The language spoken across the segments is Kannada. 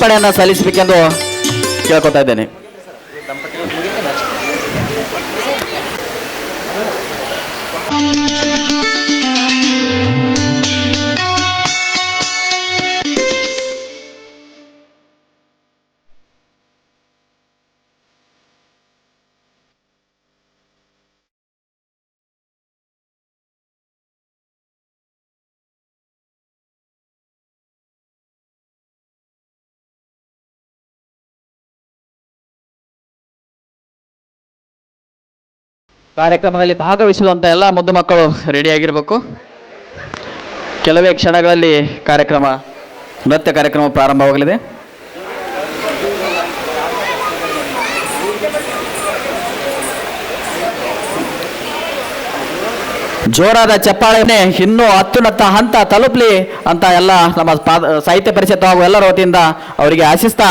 ಸಮರ್ಪಣೆಯನ್ನು ಸಲ್ಲಿಸಬೇಕೆಂದು ಕೇಳ್ಕೊತಾ ಇದ್ದೇನೆ. ಕಾರ್ಯಕ್ರಮದಲ್ಲಿ ಭಾಗವಹಿಸುವಂಥ ಎಲ್ಲ ಮುದ್ದು ಮಕ್ಕಳು ರೆಡಿಯಾಗಿರಬೇಕು. ಕೆಲವೇ ಕ್ಷಣಗಳಲ್ಲಿ ನೃತ್ಯ ಕಾರ್ಯಕ್ರಮ ಪ್ರಾರಂಭವಾಗಲಿದೆ. ಜೋರಾದ ಚಪ್ಪಾಳೆನೆ ಇನ್ನೂ ಅತ್ಯುನ್ನತ ಹಂತ ತಲುಪಲಿ ಅಂತ ಎಲ್ಲ ನಮ್ಮ ಸಾಹಿತ್ಯ ಪರಿಷತ್ ಹಾಗೂ ಎಲ್ಲರ ವತಿಯಿಂದ ಅವರಿಗೆ ಆಶಿಸ್ತಾ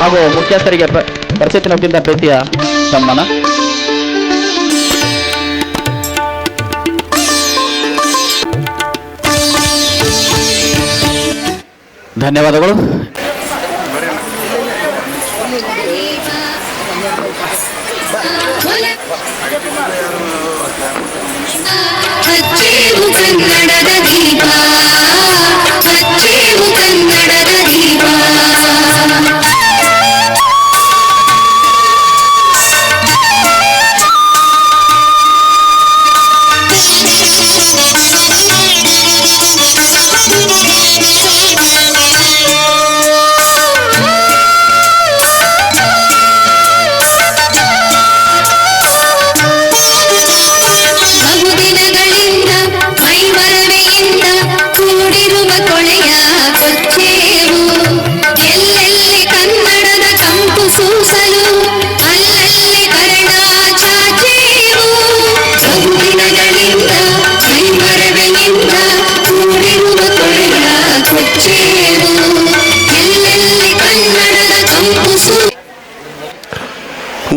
ಹಾಗೂ ಮುಖ್ಯಸ್ಥರಿಗೆ ಪರಿಷತ್ತಿನ ಪ್ರೀತಿಯ ಸನ್ಮಾನ. ಧನ್ಯವಾದಗಳು. ಕನ್ನಡದ ದೀಪ, ಕನ್ನಡದ ದೀಪ.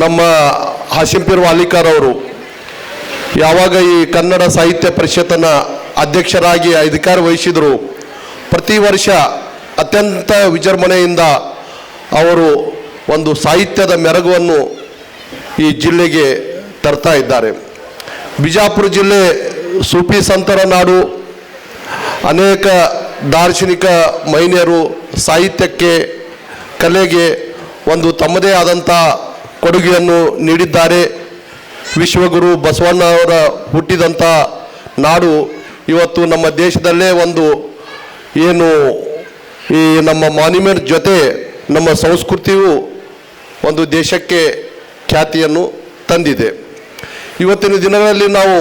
ನಮ್ಮ ಹಾಶಿಂಪೀರ್ ವಾಲಿಕಾರ್ ಅವರು ಯಾವಾಗ ಈ ಕನ್ನಡ ಸಾಹಿತ್ಯ ಪರಿಷತ್ತನ್ನು ಅಧ್ಯಕ್ಷರಾಗಿ ಅಧಿಕಾರ ವಹಿಸಿದರು, ಪ್ರತಿ ವರ್ಷ ಅತ್ಯಂತ ವಿಜೃಂಭಣೆಯಿಂದ ಅವರು ಒಂದು ಸಾಹಿತ್ಯದ ಮೆರಗುವನ್ನು ಈ ಜಿಲ್ಲೆಗೆ ತರ್ತಾ ಇದ್ದಾರೆ. ಬಿಜಾಪುರ ಜಿಲ್ಲೆ ಸೂಫಿ ಸಂತರ ನಾಡು. ಅನೇಕ ದಾರ್ಶನಿಕ ಮಹನೀಯರು ಸಾಹಿತ್ಯಕ್ಕೆ, ಕಲೆಗೆ ಒಂದು ತಮ್ಮದೇ ಆದಂಥ ಕೊಡುಗೆಯನ್ನು ನೀಡಿದ್ದಾರೆ. ವಿಶ್ವಗುರು ಬಸವಣ್ಣವರ ಹುಟ್ಟಿದಂಥ ನಾಡು ಇವತ್ತು ನಮ್ಮ ದೇಶದಲ್ಲೇ ಒಂದು ಏನು ಈ ನಮ್ಮ ಮಾನ್ಯುಮೆಂಟ್ ಜೊತೆ ನಮ್ಮ ಸಂಸ್ಕೃತಿಯು ಒಂದು ದೇಶಕ್ಕೆ ಖ್ಯಾತಿಯನ್ನು ತಂದಿದೆ. ಇವತ್ತಿನ ದಿನಗಳಲ್ಲಿ ನಾವು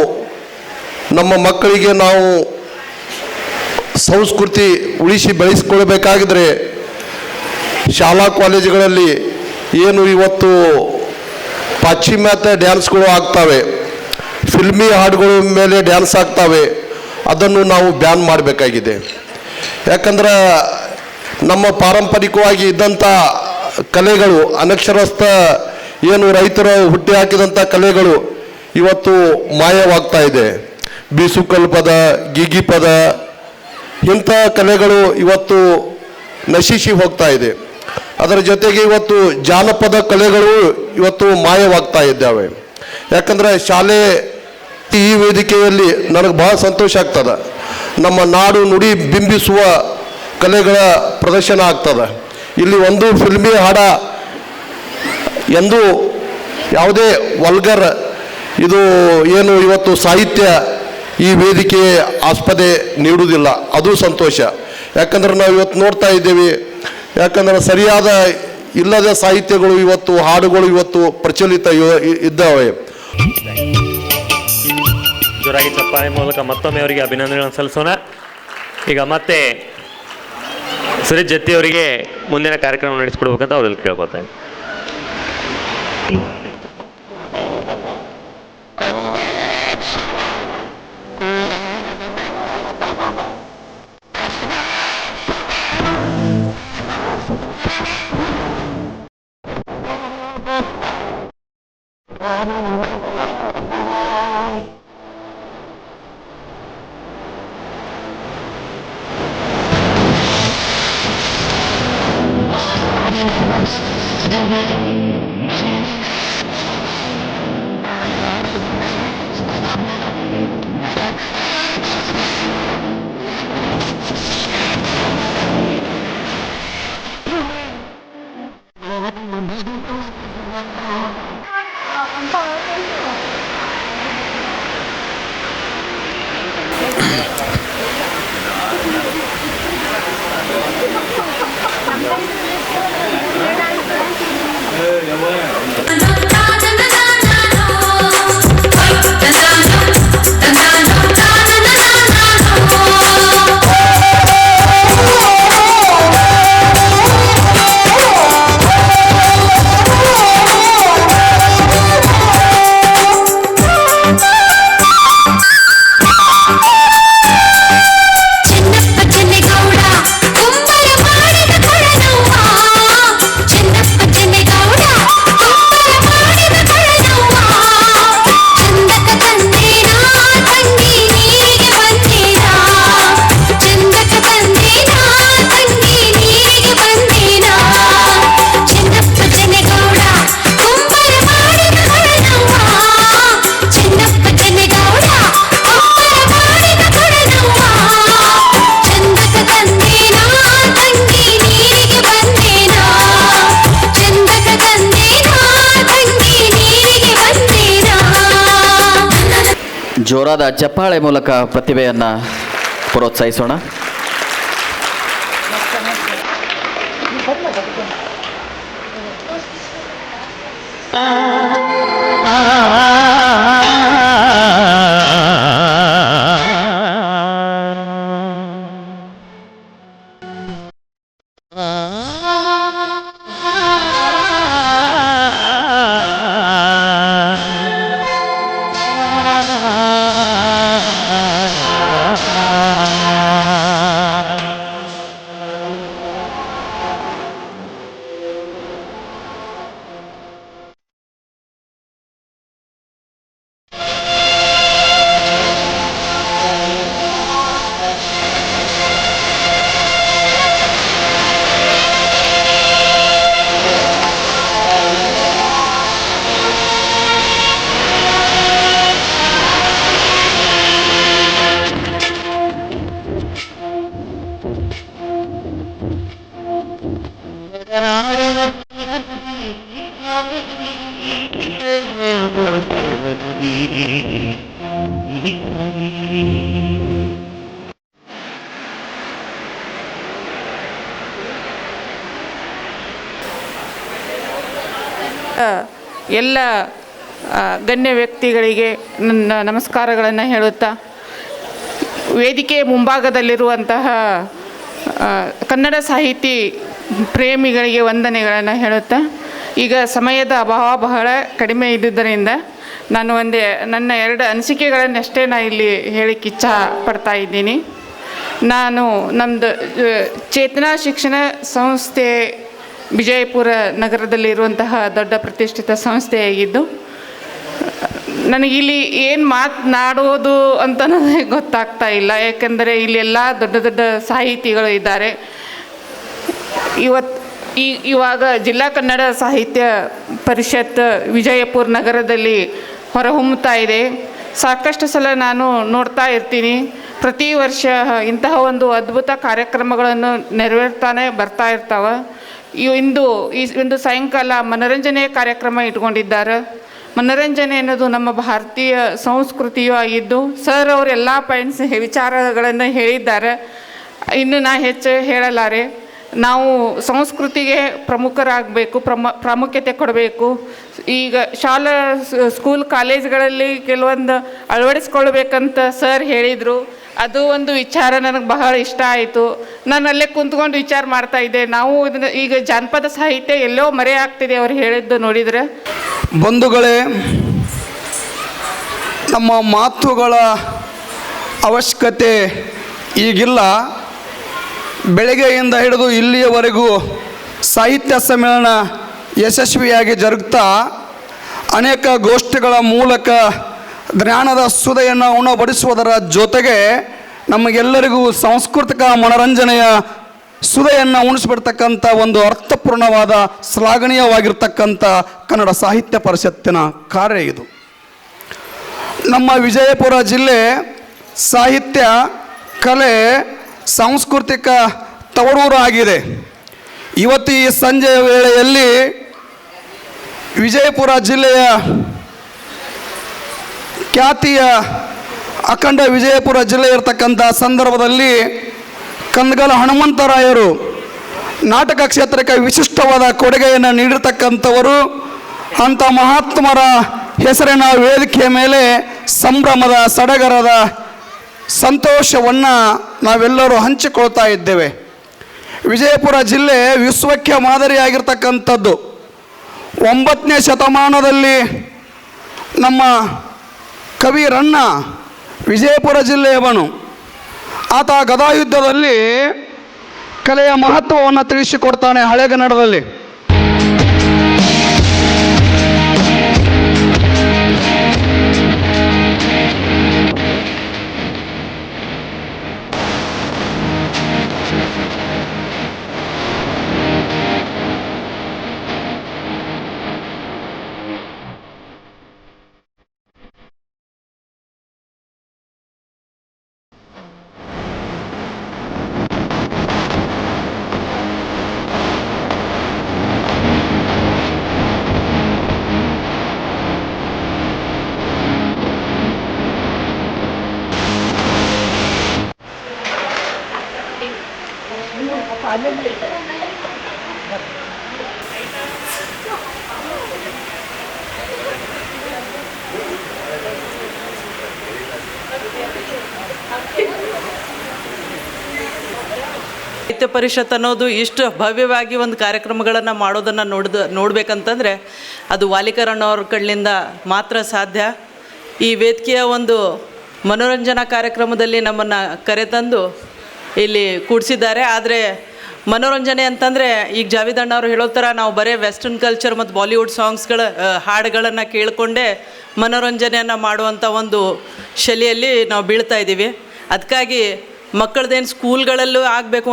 ನಮ್ಮ ಮಕ್ಕಳಿಗೆ ನಾವು ಸಂಸ್ಕೃತಿ ಉಳಿಸಿ ಬೆಳೆಸಿಕೊಳ್ಬೇಕಾಗಿದ್ರೆ ಶಾಲಾ ಕಾಲೇಜುಗಳಲ್ಲಿ ಏನು ಇವತ್ತು ಪಾಶ್ಚಿಮಾತ್ಯ ಡ್ಯಾನ್ಸ್ಗಳು ಆಗ್ತವೆ, ಫಿಲ್ಮಿ ಹಾಡುಗಳ ಮೇಲೆ ಡ್ಯಾನ್ಸ್ ಆಗ್ತವೆ, ಅದನ್ನು ನಾವು ಬ್ಯಾನ್ ಮಾಡಬೇಕಾಗಿದೆ. ಯಾಕಂದ್ರೆ ನಮ್ಮ ಪಾರಂಪರಿಕವಾಗಿ ಇದ್ದಂಥ ಕಲೆಗಳು, ಅನಕ್ಷರಸ್ಥ ಏನು ರೈತರು ಹುಟ್ಟಿ ಹಾಕಿದಂಥ ಕಲೆಗಳು ಇವತ್ತು ಮಾಯವಾಗ್ತಾ ಇದೆ. ಬೀಸುಕಲ್ ಪದ, ಗೀಗಿ ಪದ, ಇಂಥ ಕಲೆಗಳು ಇವತ್ತು ನಶಿಸಿ ಹೋಗ್ತಾ ಇದೆ. ಅದರ ಜೊತೆಗೆ ಇವತ್ತು ಜಾನಪದ ಕಲೆಗಳು ಇವತ್ತು ಮಾಯವಾಗ್ತಾ ಇದ್ದಾವೆ. ಯಾಕಂದರೆ ಶಾಲೆ ಈ ವೇದಿಕೆಯಲ್ಲಿ ನನಗೆ ಬಹಳ ಸಂತೋಷ ಆಗ್ತದೆ. ನಮ್ಮ ನಾಡು ನುಡಿ ಬಿಂಬಿಸುವ ಕಲೆಗಳ ಪ್ರದರ್ಶನ ಆಗ್ತದೆ. ಇಲ್ಲಿ ಒಂದು ಫಿಲ್ಮಿ ಹಾಡ ಎಂದು ಯಾವುದೇ ವಲ್ಗರ್ ಇದು ಏನು ಇವತ್ತು ಸಾಹಿತ್ಯ ಈ ವೇದಿಕೆ ಆಸ್ಪದೆ ನೀಡುವುದಿಲ್ಲ, ಅದು ಸಂತೋಷ. ಯಾಕಂದ್ರೆ ನಾವು ಇವತ್ತು ನೋಡ್ತಾ ಇದ್ದೇವೆ, ಯಾಕಂದ್ರೆ ಸರಿಯಾದ ಇಲ್ಲದ ಸಾಹಿತ್ಯಗಳು ಇವತ್ತು, ಹಾಡುಗಳು ಇವತ್ತು ಪ್ರಚಲಿತ ಇದ್ದಾವೆ. ಜೋರಾಗಿ ಚಪ್ಪಾಳೆ ಮೂಲಕ ಮತ್ತೊಮ್ಮೆ ಅವರಿಗೆ ಅಭಿನಂದನೆಗಳನ್ನು ಸಲ್ಲಿಸೋಣ. ಈಗ ಮತ್ತೆ ಸುರೇಶ್ ಜತ್ತಿ ಅವರಿಗೆ ಮುಂದಿನ ಕಾರ್ಯಕ್ರಮ ನಡೆಸಿಕೊಡ್ಬೇಕಂತ ಅವ್ರಲ್ಲಿ ಕೇಳ್ಕೊತೇನೆ. ಜೋರಾದ ಚಪ್ಪಾಳೆ ಮೂಲಕ ಪ್ರತಿಭೆಯನ್ನು ಪ್ರೋತ್ಸಾಹಿಸೋಣ. ಎಲ್ಲ ಗಣ್ಯ ವ್ಯಕ್ತಿಗಳಿಗೆ ನನ್ನ ನಮಸ್ಕಾರಗಳನ್ನು ಹೇಳುತ್ತಾ, ವೇದಿಕೆ ಮುಂಭಾಗದಲ್ಲಿರುವಂತಹ ಕನ್ನಡ ಸಾಹಿತಿ ಪ್ರೇಮಿಗಳಿಗೆ ವಂದನೆಗಳನ್ನು ಹೇಳುತ್ತಾ, ಈಗ ಸಮಯದ ಅಭಾವ ಬಹಳ ಕಡಿಮೆ ಇದ್ದುದರಿಂದ ನಾನು ನನ್ನ 2 ಅನಿಸಿಕೆಗಳನ್ನಷ್ಟೇ ನಾನು ಇಲ್ಲಿ ಹೇಳಿಕ್ಕೆ ಇಚ್ಛಾ ಪಡ್ತಾ ಇದ್ದೀನಿ. ನಾನು ನಮ್ಮದು ಚೇತನಾ ಶಿಕ್ಷಣ ಸಂಸ್ಥೆ ವಿಜಯಪುರ ನಗರದಲ್ಲಿರುವಂತಹ ದೊಡ್ಡ ಪ್ರತಿಷ್ಠಿತ ಸಂಸ್ಥೆಯಾಗಿದ್ದು, ನನಗಿಲ್ಲಿ ಏನು ಮಾತನಾಡೋದು ಅಂತ ನನಗೆ ಗೊತ್ತಾಗ್ತಾ ಇಲ್ಲ. ಯಾಕೆಂದರೆ ಇಲ್ಲೆಲ್ಲ ದೊಡ್ಡ ದೊಡ್ಡ ಸಾಹಿತಿಗಳು ಇದ್ದಾರೆ. ಇವಾಗ ಜಿಲ್ಲಾ ಕನ್ನಡ ಸಾಹಿತ್ಯ ಪರಿಷತ್ ವಿಜಯಪುರ ನಗರದಲ್ಲಿ ಹೊರಹೊಮ್ಮುತ್ತಾ ಇದೆ. ಸಾಕಷ್ಟು ಸಲ ನಾನು ನೋಡ್ತಾ ಇರ್ತೀನಿ. ಪ್ರತಿ ವರ್ಷ ಇಂತಹ ಒಂದು ಅದ್ಭುತ ಕಾರ್ಯಕ್ರಮಗಳನ್ನು ನೆರವೇರ್ತಾನೆ ಬರ್ತಾ ಇರ್ತಾವೆ. ಇಂದು ಸಾಯಂಕಾಲ ಮನೋರಂಜನೆಯ ಕಾರ್ಯಕ್ರಮ ಇಟ್ಕೊಂಡಿದ್ದಾರೆ. ಮನೋರಂಜನೆ ಅನ್ನೋದು ನಮ್ಮ ಭಾರತೀಯ ಸಂಸ್ಕೃತಿಯೂ ಆಗಿದ್ದು, ಸರ್ ಅವರು ಎಲ್ಲ ವಿಚಾರಗಳನ್ನು ಹೇಳಿದ್ದಾರೆ. ಇನ್ನು ನಾ ಹೆಚ್ಚು ಹೇಳಲಾರೆ. ನಾವು ಸಂಸ್ಕೃತಿಗೆ ಪ್ರಮುಖರಾಗಬೇಕು, ಪ್ರಾಮುಖ್ಯತೆ ಕೊಡಬೇಕು. ಈಗ ಸ್ಕೂಲ್ ಕಾಲೇಜ್ಗಳಲ್ಲಿ ಕೆಲವೊಂದು ಅಳವಡಿಸ್ಕೊಳ್ಬೇಕಂತ ಸರ್ ಹೇಳಿದರು. ಅದು ಒಂದು ವಿಚಾರ ನನಗೆ ಬಹಳ ಇಷ್ಟ ಆಯಿತು. ನಾನು ಅಲ್ಲೇ ಕುಂತ್ಕೊಂಡು ವಿಚಾರ ಮಾಡ್ತಾ ಇದ್ದೆ. ನಾವು ಈಗ ಜಾನಪದ ಸಾಹಿತ್ಯ ಎಲ್ಲೋ ಮರೆ ಆಗ್ತಿದೆ ಅವ್ರು ಹೇಳಿದ್ದು ನೋಡಿದರೆ. ಬಂಧುಗಳೇ, ನಮ್ಮ ಮಾತುಗಳ ಅವಶ್ಯಕತೆ ಈಗಿಲ್ಲ. ಬೆಳಗ್ಗೆಯಿಂದ ಹಿಡಿದು ಇಲ್ಲಿಯವರೆಗೂ ಸಾಹಿತ್ಯ ಸಮ್ಮೇಳನ ಯಶಸ್ವಿಯಾಗಿ ಜರುಗ್ತಾ ಅನೇಕ ಗೋಷ್ಠಿಗಳ ಮೂಲಕ ಜ್ಞಾನದ ಸುಧೆಯನ್ನು ಉಣಬಡಿಸುವುದರ ಜೊತೆಗೆ ನಮಗೆಲ್ಲರಿಗೂ ಸಾಂಸ್ಕೃತಿಕ ಮನೋರಂಜನೆಯ ಸುಧೆಯನ್ನು ಉಣಿಸ್ಬಿಡ್ತಕ್ಕಂಥ ಒಂದು ಅರ್ಥಪೂರ್ಣವಾದ ಶ್ಲಾಘನೀಯವಾಗಿರ್ತಕ್ಕಂಥ ಕನ್ನಡ ಸಾಹಿತ್ಯ ಪರಿಷತ್ತಿನ ಕಾರ್ಯ ಇದು. ನಮ್ಮ ವಿಜಯಪುರ ಜಿಲ್ಲೆ ಸಾಹಿತ್ಯ, ಕಲೆ, ಸಾಂಸ್ಕೃತಿಕ ತವರೂರು ಆಗಿದೆ. ಇವತ್ತು ಈ ಸಂಜೆಯ ವೇಳೆಯಲ್ಲಿ ವಿಜಯಪುರ ಜಿಲ್ಲೆಯ ಖ್ಯಾತಿಯ ಅಖಂಡ ವಿಜಯಪುರ ಜಿಲ್ಲೆ ಇರತಕ್ಕಂಥ ಸಂದರ್ಭದಲ್ಲಿ ಕಂದಗಲ ಹನುಮಂತರಾಯರು ನಾಟಕ ಕ್ಷೇತ್ರಕ್ಕೆ ವಿಶಿಷ್ಟವಾದ ಕೊಡುಗೆಯನ್ನು ನೀಡಿರ್ತಕ್ಕಂಥವರು. ಅಂಥ ಮಹಾತ್ಮರ ಹೆಸರಿನ ವೇದಿಕೆಯ ಮೇಲೆ ಸಂಭ್ರಮದ ಸಡಗರದ ಸಂತೋಷವನ್ನು ನಾವೆಲ್ಲರೂ ಹಂಚಿಕೊಳ್ತಾ ಇದ್ದೇವೆ. ವಿಜಯಪುರ ಜಿಲ್ಲೆ ವಿಶ್ವಕ್ಕೆ ಮಾದರಿಯಾಗಿರ್ತಕ್ಕಂಥದ್ದು. 9ನೇ ಶತಮಾನದಲ್ಲಿ ನಮ್ಮ ಕವಿ ರನ್ನ ವಿಜಯಪುರ ಜಿಲ್ಲೆಯವನು. ಆತ ಗದಾಯುದ್ಧದಲ್ಲಿ ಕಲೆಯ ಮಹತ್ವವನ್ನು ತಿಳಿಸಿಕೊಡ್ತಾನೆ ಹಳೆಗನ್ನಡದಲ್ಲಿ. ಸಾಹಿತ್ಯ ಪರಿಷತ್ ಅನ್ನೋದು ಇಷ್ಟು ಭವ್ಯವಾಗಿ ಒಂದು ಕಾರ್ಯಕ್ರಮಗಳನ್ನು ಮಾಡೋದನ್ನು ನೋಡಬೇಕಂತಂದರೆ ಅದು ವಾಲಿಕರಣ್ಣವ್ರ ಕಡೆಯಿಂದ ಮಾತ್ರ ಸಾಧ್ಯ. ಈ ವೇದಿಕೆಯ ಒಂದು ಮನೋರಂಜನಾ ಕಾರ್ಯಕ್ರಮದಲ್ಲಿ ನಮ್ಮನ್ನು ಕರೆತಂದು ಇಲ್ಲಿ ಕೂಡಿಸಿದ್ದಾರೆ. ಆದರೆ ಮನೋರಂಜನೆ ಅಂತಂದರೆ ಈಗ ಜಾವೇದ್ ಅಣ್ಣ ಅವರು ಹೇಳೋ ಥರ ನಾವು ಬರೀ ವೆಸ್ಟರ್ನ್ ಕಲ್ಚರ್ ಮತ್ತು ಬಾಲಿವುಡ್ ಹಾಡುಗಳನ್ನು ಕೇಳಿಕೊಂಡೇ ಮನೋರಂಜನೆಯನ್ನು ಮಾಡುವಂಥ ಒಂದು ಶೈಲಿಯಲ್ಲಿ ನಾವು ಬೀಳ್ತಾ ಇದ್ದೀವಿ. ಅದಕ್ಕಾಗಿ ಮಕ್ಕಳದೇನು ಸ್ಕೂಲ್ಗಳಲ್ಲೂ ಆಗಬೇಕು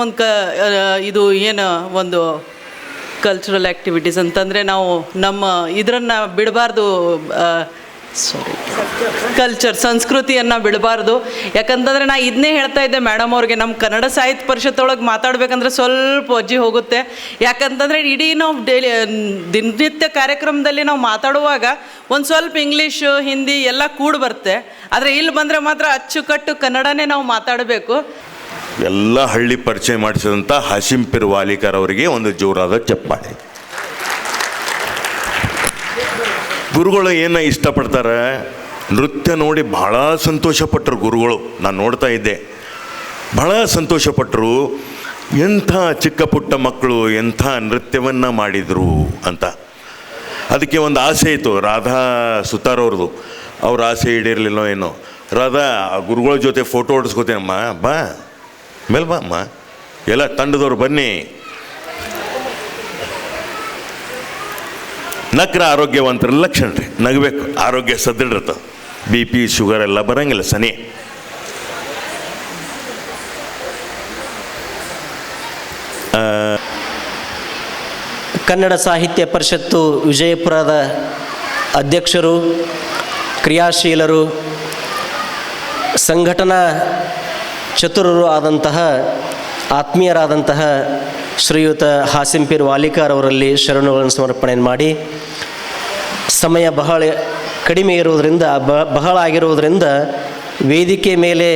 ಇದು ಏನು ಒಂದು ಕಲ್ಚರಲ್ ಆ್ಯಕ್ಟಿವಿಟೀಸ್ ಅಂತಂದರೆ ನಾವು ನಮ್ಮ ಇದನ್ನು ಬಿಡಬಾರ್ದು, ಸಂಸ್ಕೃತಿಯನ್ನು ಬಿಡಬಾರ್ದು. ಯಾಕಂತಂದರೆ ನಾ ಇದನ್ನೇ ಹೇಳ್ತಾ ಇದ್ದೆ ಮೇಡಮ್ ಅವ್ರಿಗೆ, ನಮ್ಮ ಕನ್ನಡ ಸಾಹಿತ್ಯ ಪರಿಷತ್ತೊಳಗೆ ಮಾತಾಡ್ಬೇಕಂದ್ರೆ ಸ್ವಲ್ಪ ಅಜ್ಜಿ ಹೋಗುತ್ತೆ. ಯಾಕಂತಂದರೆ ಇಡೀ ನಾವು ದಿನನಿತ್ಯ ಕಾರ್ಯಕ್ರಮದಲ್ಲಿ ನಾವು ಮಾತಾಡುವಾಗ ಒಂದು ಸ್ವಲ್ಪ ಇಂಗ್ಲೀಷು ಹಿಂದಿ ಎಲ್ಲ ಬರುತ್ತೆ. ಆದರೆ ಇಲ್ಲಿ ಬಂದರೆ ಮಾತ್ರ ಅಚ್ಚುಕಟ್ಟು ಕನ್ನಡನೇ ನಾವು ಮಾತಾಡಬೇಕು. ಎಲ್ಲ ಹಳ್ಳಿ ಪರಿಚಯ ಮಾಡಿಸಿದಂಥ ಹಾಶಿಂ ಪೀರ್ ವಾಲಿಕರ್ ಅವರಿಗೆ ಒಂದು ಜೋರಾದ ಚಪ್ಪಾಳೆ. ಗುರುಗಳು ಏನು ಇಷ್ಟಪಡ್ತಾರೆ, ನೃತ್ಯ ನೋಡಿ ಭಾಳ ಸಂತೋಷಪಟ್ಟರು ಗುರುಗಳು. ನಾನು ನೋಡ್ತಾ ಇದ್ದೆ, ಭಾಳ ಸಂತೋಷಪಟ್ಟರು. ಎಂಥ ಚಿಕ್ಕ ಪುಟ್ಟ ಮಕ್ಕಳು ಎಂಥ ನೃತ್ಯವನ್ನು ಮಾಡಿದರು ಅಂತ. ಅದಕ್ಕೆ ಒಂದು ಆಸೆ ಇತ್ತು ರಾಧಾ ಸುತಾರವ್ರದ್ದು. ಅವ್ರ ಆಸೆ ಈಡೇರಲಿಲ್ಲೋ ಏನೋ. ರಾಧಾ ಗುರುಗಳ ಜೊತೆ ಫೋಟೋ ಹೊಡ್ಸ್ಕೋತೇನಮ್ಮ, ಬಾ ಮೇಲೆ ಬಾ ಅಮ್ಮ, ಎಲ್ಲ ತಂಡದವ್ರು ಬನ್ನಿ. ನಕ್ರ ಆರೋಗ್ಯವಂತರ ಲಕ್ಷಣ ರೀ, ನಗಬೇಕು, ಆರೋಗ್ಯ ಸದೃಢತ, BP ಶುಗರ್ ಎಲ್ಲ ಬರಂಗಿಲ್ಲ ಸನಿ. ಕನ್ನಡ ಸಾಹಿತ್ಯ ಪರಿಷತ್ತು ವಿಜಯಪುರದ ಅಧ್ಯಕ್ಷರು, ಕ್ರಿಯಾಶೀಲರು, ಸಂಘಟನಾ ಚತುರರು ಆದಂತಹ ಆತ್ಮೀಯರಾದಂತಹ ಶ್ರೀಯುತ ಹಾಸಿಂಪೀರ್ ವಾಲಿಕಾರ್ ಅವರಲ್ಲಿ ಶರಣುಗಳನ್ನು ಸಮರ್ಪಣೆ ಮಾಡಿ, ಸಮಯ ಬಹಳ ಕಡಿಮೆ ಇರುವುದರಿಂದ ಬಹಳ ಆಗಿರುವುದರಿಂದ ವೇದಿಕೆ ಮೇಲೆ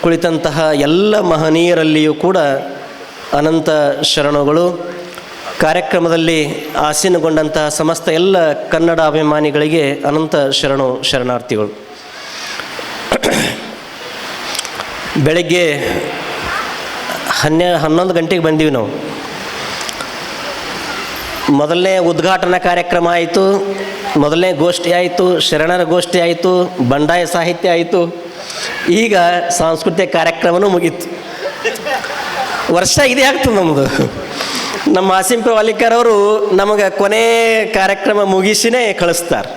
ಕುಳಿತಂತಹ ಎಲ್ಲ ಮಹನೀಯರಲ್ಲಿಯೂ ಕೂಡ ಅನಂತ ಶರಣುಗಳು. ಕಾರ್ಯಕ್ರಮದಲ್ಲಿ ಆಸೀನಗೊಂಡಂತಹ ಸಮಸ್ತ ಎಲ್ಲ ಕನ್ನಡ ಅಭಿಮಾನಿಗಳಿಗೆ ಅನಂತ ಶರಣಾರ್ಥಿಗಳು. ಬೆಳಗ್ಗೆ 11 ಗಂಟೆಗೆ ಬಂದೀವಿ ನಾವು. ಮೊದಲನೇ ಉದ್ಘಾಟನಾ ಕಾರ್ಯಕ್ರಮ ಆಯಿತು, ಮೊದಲನೇ ಗೋಷ್ಠಿ ಆಯಿತು, ಶರಣರ ಗೋಷ್ಠಿ ಆಯಿತು, ಬಂಡಾಯ ಸಾಹಿತ್ಯ ಆಯಿತು, ಈಗ ಸಾಂಸ್ಕೃತಿಕ ಕಾರ್ಯಕ್ರಮವೂ ಮುಗೀತು. ವರ್ಷ ಇದೇ ಆಗ್ತದೆ ನಮ್ಮದು. ನಮ್ಮ ಹಾಸಿಂಪೀರ್ ವಾಲಿಕಾರ್ ಅವರು ನಮಗೆ ಕೊನೆ ಕಾರ್ಯಕ್ರಮ ಮುಗಿಸಿನೇ ಕಳಿಸ್ತಾರೆ.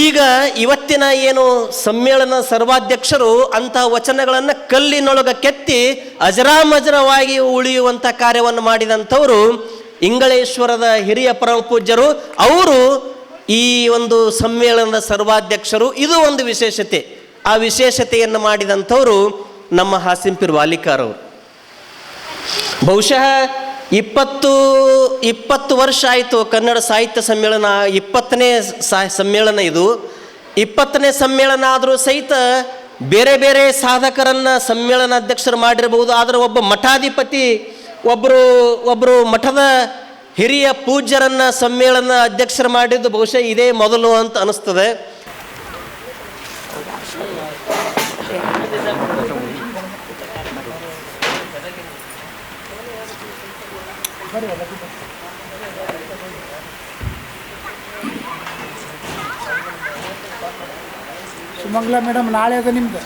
ಈಗ ಇವತ್ತಿನ ಏನು ಸಮ್ಮೇಳನ ಸರ್ವಾಧ್ಯಕ್ಷರು ಅಂತಹ ವಚನಗಳನ್ನು ಕಲ್ಲಿನೊಳಗೆ ಕೆತ್ತಿ ಅಜರಾಮಜರವಾಗಿ ಉಳಿಯುವಂಥ ಕಾರ್ಯವನ್ನು ಮಾಡಿದಂಥವರು ಇಂಗಳೇಶ್ವರದ ಹಿರಿಯ ಪರಮ ಪೂಜ್ಯರು. ಅವರು ಈ ಒಂದು ಸಮ್ಮೇಳನದ ಸರ್ವಾಧ್ಯಕ್ಷರು. ಇದು ಒಂದು ವಿಶೇಷತೆ. ಆ ವಿಶೇಷತೆಯನ್ನು ಮಾಡಿದಂಥವರು ನಮ್ಮ ಹಾಸಿಂಪೀರ್ ವಾಲಿಕಾರ್ ಅವರು. ಬಹುಶಃ 20 ವರ್ಷ ಆಯಿತು ಕನ್ನಡ ಸಾಹಿತ್ಯ ಸಮ್ಮೇಳನ. 20ನೇ ಸಮ್ಮೇಳನ ಇದು. 20ನೇ ಸಮ್ಮೇಳನ ಆದರೂ ಸಹಿತ ಬೇರೆ ಬೇರೆ ಸಾಧಕರನ್ನು ಸಮ್ಮೇಳನ ಅಧ್ಯಕ್ಷರು ಮಾಡಿರಬಹುದು. ಆದರೆ ಒಬ್ಬ ಮಠಾಧಿಪತಿ, ಒಬ್ಬರು ಮಠದ ಹಿರಿಯ ಪೂಜ್ಯರನ್ನು ಸಮ್ಮೇಳನ ಅಧ್ಯಕ್ಷರು ಮಾಡಿದ್ದು ಬಹುಶಃ ಇದೇ ಮೊದಲು ಅಂತ ಅನಿಸ್ತದೆ. ಸುಮಂಗಲ ಮೇಡಮ್, ನಾಳೆ ಅದ ನಿಮ್ದು